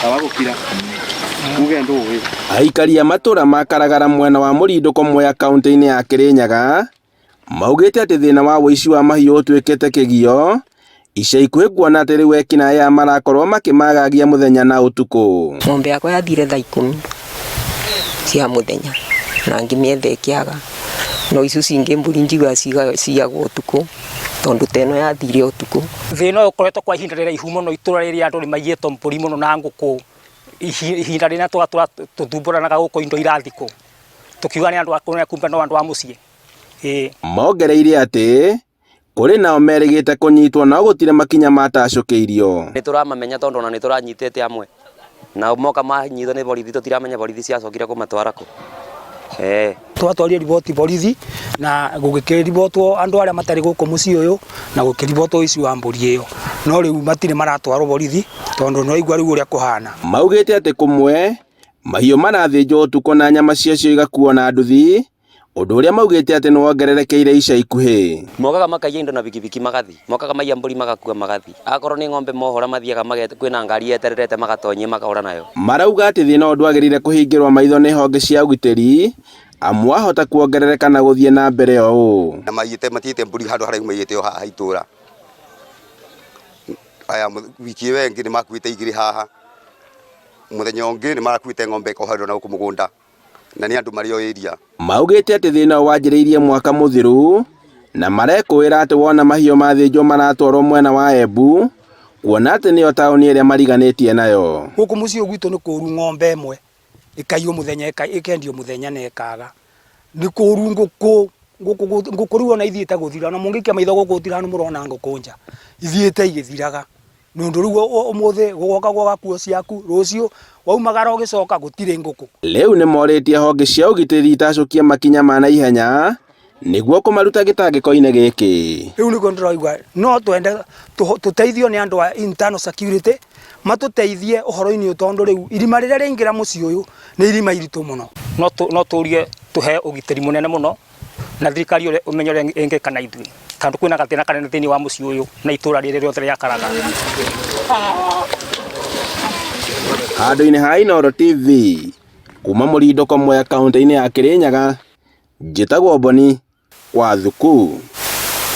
abagukira ugendo we aikari a matura makaragara mwena wa Murindoko Mwea kaunti-ini ya Kirinyaga maugite ati thina wa uici wa mahiũ utwikite kigio ica ikuhi kuona ati riu ekinaĩ aya marakorwo makimagagia muthenya na utuku. Ng'ombe yakwa yathire thaa 10 cia muthenya na ngimietha ikiaga no icio cingi mburi njiga ciagwo utuku tondu teno yathire utuku. Thina ukoretwo kwa ihinda riraihu muno itura riri andu ni maiyetwo mburi muno na nguku ihinda rina tuthumbũranaga guku indo irathiko tukiuga ni andu akune kumbe no andu a mucii. Mongereire ati kuri nao merigite kunyitwo no gutire makinya matacukeirio. Ni turamamenya tondu na ni turanyitete amwe na moka manyitwo ni borithi tutiramenya borithi ciacokire kumatwara ku. Twatwaria riboti borithi na gugikiribotwo andu aria matari guku mucii uyu na gukiribotwo ici wa mburi iyo no riu matire maratwarwo borithi tondu no igwa riu uria kuhana. Maugite ati kumwe mahiũ marathinjwo utuku na nyama ciacio igakuo na nduthi undu uria maugite ati nuwongererekeire ica ikuhi. Mokaga makaiya indo na bikibiki magathi mokaga maiya mburi magakua magathi akorwo ni ng'ombe mohora mathiaga magete kwina ngari yetererete magatonyia makahora nayo. Marauga ati thina undu agirire kuhingirwa maitho ni honge cia ugitiri amwe ahota kuongerereka na guthie na mbere o na maiyite matite mburi handu haraihu maiyite haha itura aya wiki wengi ni makuite igiri haha muthenya ungi ni marakuite ng'ombe kohero na kumugunda na ni andu mario area. Maugite ati thina wanjiriirie mwaka muthiru na marekwira ati wona mahiũ mathinjwo maratwarwo mwena wa Embu kuona ati niyo tauni iria mariganitie nayo. Guku mucii ugwitu ni kuru ng'ombe imwe ikaiyo muthenya ikendio muthenya na ikaga ni kuru nguku riu ona ithiite guthira na mungikia maitho guku utira ni murona nguku nja ithiite igithiraga nundu riu umuthi gugoka gwakuo ciaku rucio waumagara ugicoka gutire nguku. Riu ni moritie honge cia ugitiri itacukia makinya ma na ihenya niguo kumaruta gitangiko-ini giki. Riu niko ndiraigua no twende tuteithio ni andu a internal security matuteithie uhoro-ini utondu riu irima riria ringira mucii uyu ni irima iritu muno no turie tuhe ugitiri munene muno na thirikari umenyo ingika na ithui tondu kwina gathina kanene thiini wa mucii uyu na itura riri riothe ria Karaga. Handũ-inĩ ha Inooro TV kuma Murindoko Mwea kaunti-ini ya Kirinyaga njĩtagwo Boni wa Thuku.